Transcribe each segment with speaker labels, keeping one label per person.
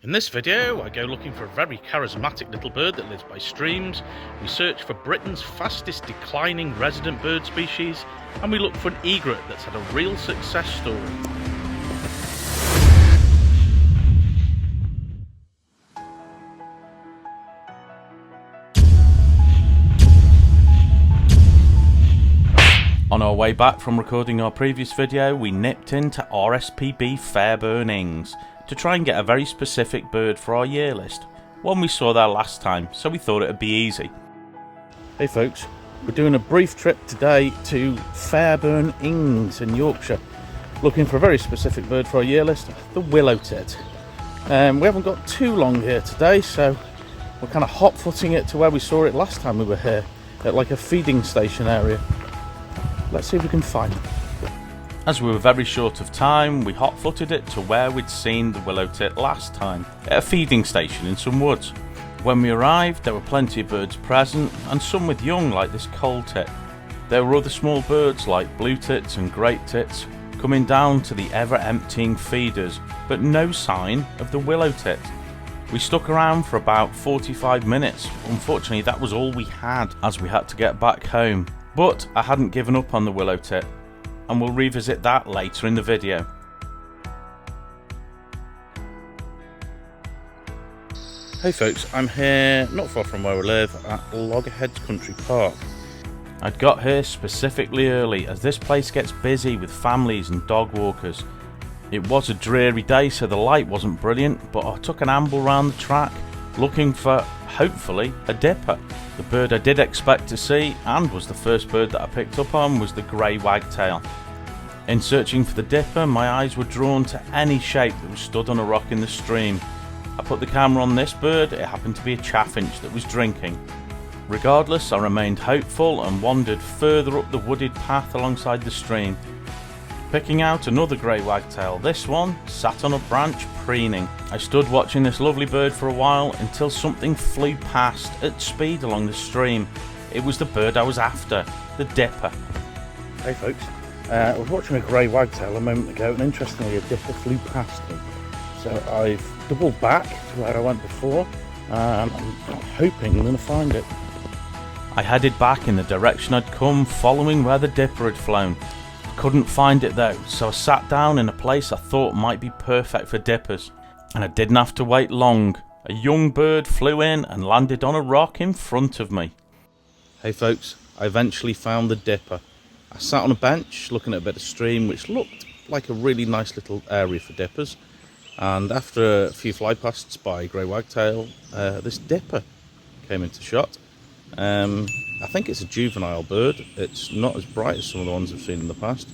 Speaker 1: In this video, I go looking for a very charismatic little bird that lives by streams, we search for Britain's fastest declining resident bird species, and we look for an egret that's had a real success story. On our way back from recording our previous video, we nipped into RSPB Fairburn Ings to try and get a very specific bird for our year list, one we saw there last time, so we thought it'd be easy. Hey folks, we're doing a brief trip today to Fairburn Ings in Yorkshire, looking for a very specific bird for our year list, the Willow Tit. We haven't got too long here today, so we're kind of hot-footing it to where we saw it last time we were here, at like a feeding station area. Let's see if we can find it. As we were very short of time, we hot-footed it to where we'd seen the Willow Tit last time, at a feeding station in some woods. When we arrived, there were plenty of birds present, and some with young like this coal tit. There were other small birds like blue tits and great tits coming down to the ever-emptying feeders, but no sign of the Willow Tit. We stuck around for about 45 minutes. Unfortunately, that was all we had, as we had to get back home. But I hadn't given up on the Willow Tit, and we'll revisit that later in the video. Hey folks, I'm here not far from where we live at Loggerheads Country Park. I'd got here specifically early as this place gets busy with families and dog walkers. It was a dreary day, so the light wasn't brilliant, but I took an amble round the track looking for, hopefully, a dipper. The bird I did expect to see, and was the first bird that I picked up on, was the grey wagtail. In searching for the dipper, my eyes were drawn to any shape that was stood on a rock in the stream. I put the camera on this bird. It happened to be a chaffinch that was drinking. Regardless, I remained hopeful and wandered further up the wooded path alongside the stream, picking out another grey wagtail. This one sat on a branch preening. I stood watching this lovely bird for a while until something flew past at speed along the stream. It was the bird I was after, the dipper. Hey folks, I was watching a grey wagtail a moment ago, and interestingly a dipper flew past me. So I've doubled back to where I went before, and I'm hoping I'm going to find it. I headed back in the direction I'd come, following where the dipper had flown. Couldn't find it though, so I sat down in a place I thought might be perfect for dippers, and I didn't have to wait long. A young bird flew in and landed on a rock in front of me. Hey folks, I eventually found the dipper. I sat on a bench looking at a bit of stream which looked like a really nice little area for dippers, and after a few flypasts by grey wagtail, this dipper came into shot. I think it's a juvenile bird. It's not as bright as some of the ones I've seen in the past.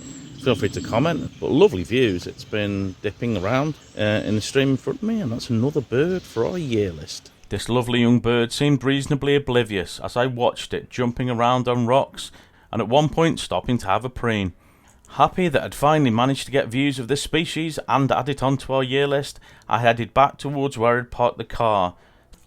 Speaker 1: Feel free to comment, but lovely views. It's been dipping around in the stream in front of me, and that's another bird for our year list. This lovely young bird seemed reasonably oblivious as I watched it jumping around on rocks and at one point stopping to have a preen. Happy that I'd finally managed to get views of this species and add it onto our year list, I headed back towards where I'd parked the car.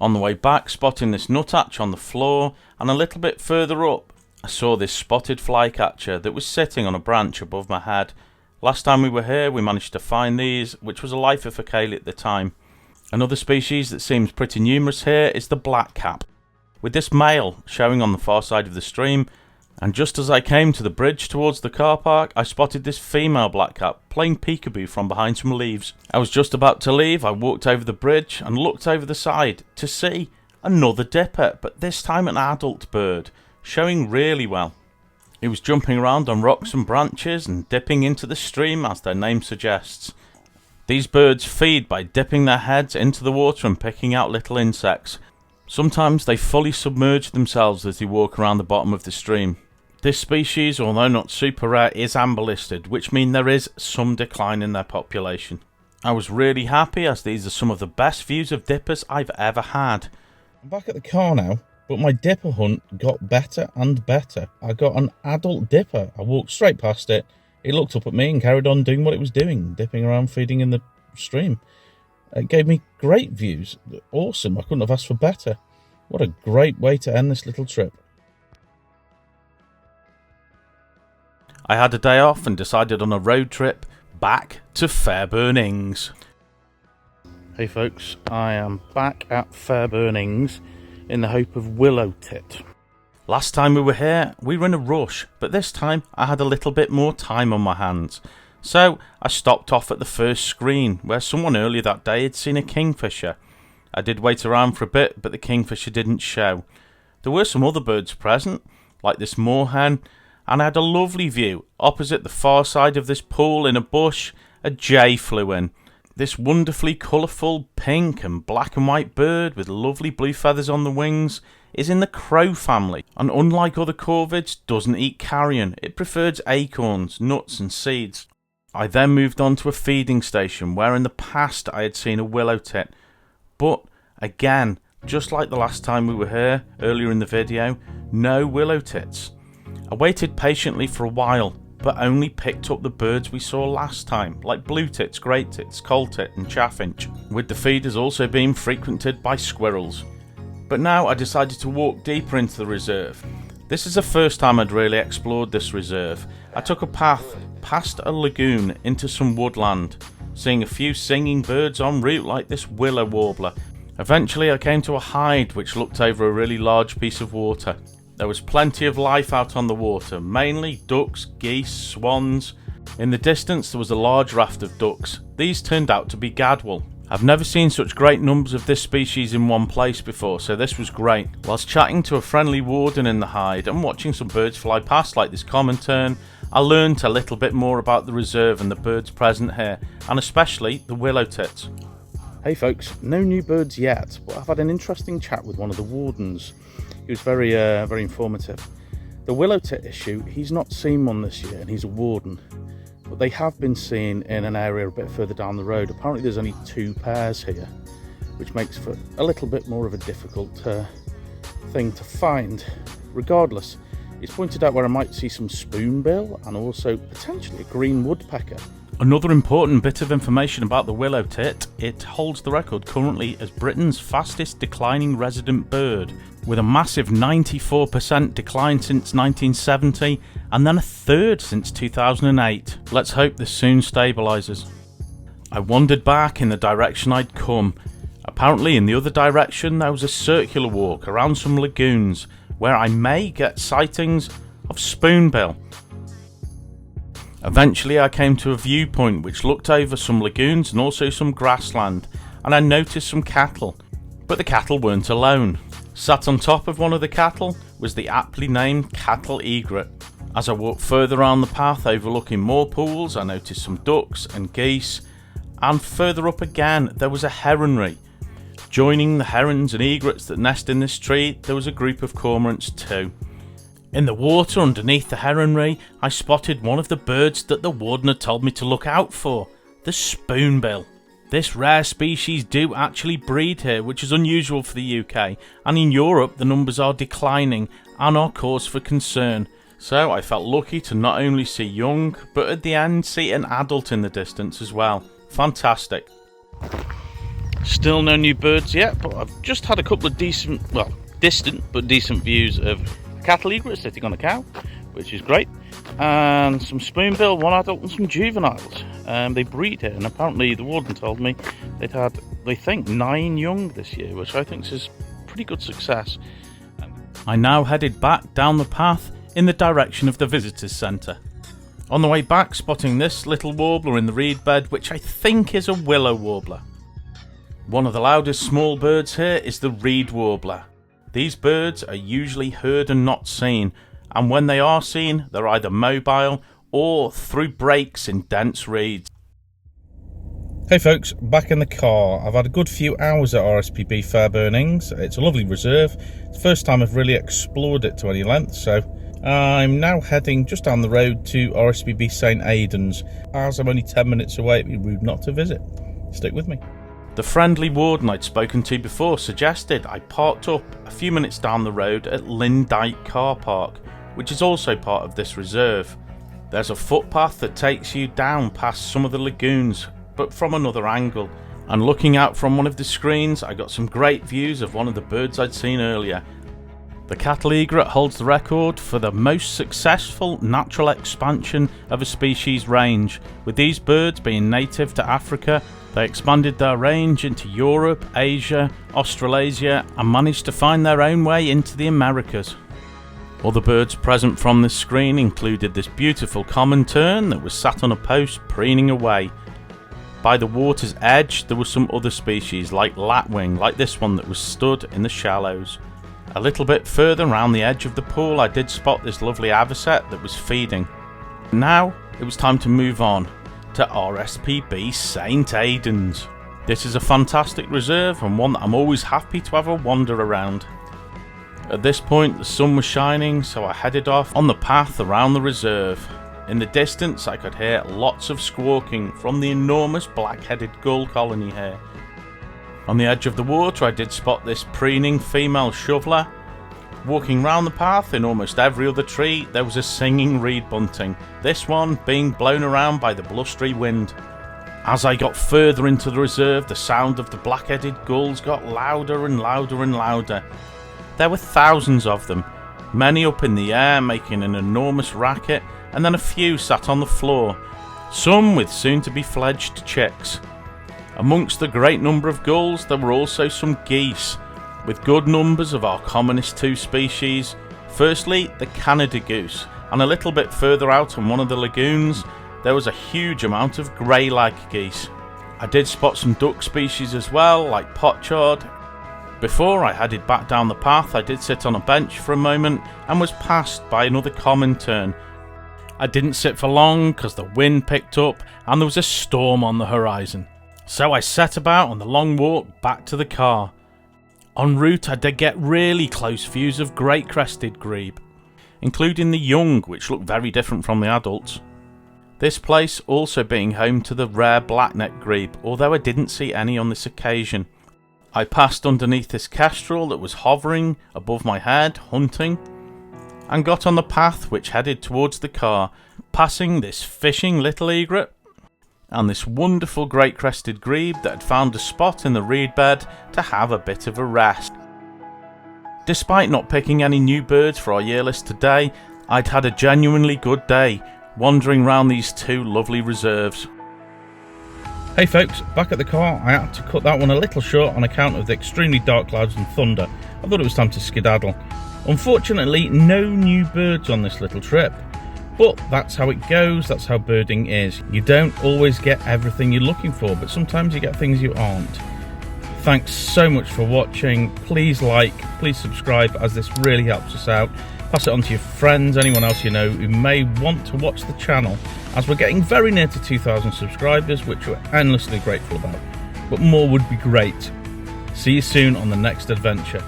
Speaker 1: On the way back, spotting this nuthatch on the floor, and a little bit further up, I saw this spotted flycatcher that was sitting on a branch above my head. Last time we were here, we managed to find these, which was a lifer for Kaylee at the time. Another species that seems pretty numerous here is the blackcap, with this male showing on the far side of the stream. And just as I came to the bridge towards the car park, I spotted this female blackcap playing peekaboo from behind some leaves. I was just about to leave. I walked over the bridge and looked over the side to see another dipper, but this time an adult bird, showing really well. It was jumping around on rocks and branches and dipping into the stream, as their name suggests. These birds feed by dipping their heads into the water and picking out little insects. Sometimes they fully submerge themselves as they walk around the bottom of the stream. This species, although not super rare, is amber listed, which means there is some decline in their population. I was really happy as these are some of the best views of dippers I've ever had. I'm back at the car now, but my dipper hunt got better and better. I got an adult dipper. I walked straight past it. It looked up at me and carried on doing what it was doing, dipping around feeding in the stream. It gave me great views. Awesome. I couldn't have asked for better. What a great way to end this little trip. I had a day off and decided on a road trip back to Fairburn Ings. Hey folks, I am back at Fair Burnings in the hope of Willow Tit. Last time we were here, we were in a rush, but this time I had a little bit more time on my hands. So I stopped off at the first screen, where someone earlier that day had seen a kingfisher. I did wait around for a bit, but the kingfisher didn't show. There were some other birds present, like this moorhen, and I had a lovely view. Opposite the far side of this pool in a bush, a jay flew in. This wonderfully colourful pink and black and white bird with lovely blue feathers on the wings is in the crow family, and unlike other corvids, doesn't eat carrion. It prefers acorns, nuts and seeds. I then moved on to a feeding station where in the past I had seen a willow tit, but again, just like the last time we were here earlier in the video, no willow tits. I waited patiently for a while, but only picked up the birds we saw last time, like blue tits, great tits, coal tit and chaffinch, with the feeders also being frequented by squirrels. But now I decided to walk deeper into the reserve. This is the first time I'd really explored this reserve. I took a path past a lagoon into some woodland, seeing a few singing birds en route like this willow warbler. Eventually I came to a hide which looked over a really large piece of water. There was plenty of life out on the water, mainly ducks, geese, swans. In the distance there was a large raft of ducks. These turned out to be gadwall. I've never seen such great numbers of this species in one place before, so this was great. Whilst chatting to a friendly warden in the hide and watching some birds fly past like this common tern, I learned a little bit more about the reserve and the birds present here, and especially the willow tits. Hey folks, no new birds yet, but I've had an interesting chat with one of the wardens. He was very informative. The willow tit issue, he's not seen one this year and he's a warden, but they have been seen in an area a bit further down the road. Apparently there's only 2 pairs here, which makes for a little bit more of a difficult thing to find. Regardless, he's pointed out where I might see some spoonbill and also potentially a green woodpecker. Another important bit of information about the willow tit, it holds the record currently as Britain's fastest declining resident bird, with a massive 94% decline since 1970 and then a third since 2008. Let's hope this soon stabilises. I wandered back in the direction I'd come. Apparently in the other direction there was a circular walk around some lagoons where I may get sightings of spoonbill. Eventually I came to a viewpoint which looked over some lagoons and also some grassland, and I noticed some cattle, but the cattle weren't alone. Sat on top of one of the cattle was the aptly named cattle egret. As I walked further on the path overlooking more pools, I noticed some ducks and geese, and further up again there was a heronry. Joining the herons and egrets that nest in this tree, there was a group of cormorants too. In the water underneath the heronry, I spotted one of the birds that the warden had told me to look out for, the spoonbill. This rare species do actually breed here, which is unusual for the UK, and in Europe the numbers are declining and are cause for concern. So I felt lucky to not only see young, but at the end see an adult in the distance as well. Fantastic. Still no new birds yet, but I've just had a couple of distant but decent views of cattle egret sitting on a cow, which is great, and some spoonbill, one adult and some juveniles. They breed here, and apparently the warden told me they'd had, they think, 9 young this year, which I think is pretty good success. I now headed back down the path in the direction of the visitors centre. On the way back, spotting this little warbler in the reed bed, which I think is a willow warbler. One of the loudest small birds here is the reed warbler. These birds are usually heard and not seen, and when they are seen, they're either mobile or through breaks in dense reeds. Hey folks, back in the car. I've had a good few hours at RSPB Fair Burnings. It's a lovely reserve. It's the first time I've really explored it to any length, so I'm now heading just down the road to RSPB St Aidan's. As I'm only 10 minutes away, it'd be rude not to visit. Stick with me. The friendly warden I'd spoken to before suggested I parked up a few minutes down the road at Lyndyke Car Park, which is also part of this reserve. There's a footpath that takes you down past some of the lagoons, but from another angle, and looking out from one of the screens I got some great views of one of the birds I'd seen earlier. The cattle egret holds the record for the most successful natural expansion of a species range, with these birds being native to Africa They expanded their range into Europe, Asia, Australasia, and managed to find their own way into the Americas. Other birds present from this screen included this beautiful common tern that was sat on a post preening away. By the water's edge there were some other species like lapwing, like this one that was stood in the shallows. A little bit further round the edge of the pool I did spot this lovely avocet that was feeding. Now it was time to move on to RSPB St Aidan's. This is a fantastic reserve and one that I'm always happy to have a wander around. At this point the sun was shining, so I headed off on the path around the reserve. In the distance I could hear lots of squawking from the enormous black-headed gull colony here. On the edge of the water I did spot this preening female shoveler. Walking round the path in almost every other tree there was a singing reed bunting, this one being blown around by the blustery wind. As I got further into the reserve the sound of the black-headed gulls got louder and louder and louder. There were thousands of them, many up in the air making an enormous racket, and then a few sat on the floor, some with soon-to-be fledged chicks. Amongst the great number of gulls there were also some geese, with good numbers of our commonest two species. Firstly the Canada goose, and a little bit further out in one of the lagoons there was a huge amount of grey-lag geese. I did spot some duck species as well, like pochard. Before I headed back down the path I did sit on a bench for a moment and was passed by another common tern. I didn't sit for long because the wind picked up and there was a storm on the horizon. So I set about on the long walk back to the car. En route I did get really close views of great crested grebe, including the young, which looked very different from the adults. This place also being home to the rare blackneck grebe, although I didn't see any on this occasion. I passed underneath this kestrel that was hovering above my head, hunting, and got on the path which headed towards the car, passing this fishing little egret, and this wonderful great crested grebe that had found a spot in the reed bed to have a bit of a rest. Despite not picking any new birds for our year list today, I'd had a genuinely good day, wandering round these two lovely reserves. Hey folks, back at the car. I had to cut that one a little short on account of the extremely dark clouds and thunder. I thought it was time to skedaddle. Unfortunately, no new birds on this little trip. But that's how it goes, that's how birding is. You don't always get everything you're looking for, but sometimes you get things you aren't. Thanks so much for watching. Please like, please subscribe, as this really helps us out. Pass it on to your friends, anyone else you know who may want to watch the channel, as we're getting very near to 2,000 subscribers, which we're endlessly grateful about. But more would be great. See you soon on the next adventure.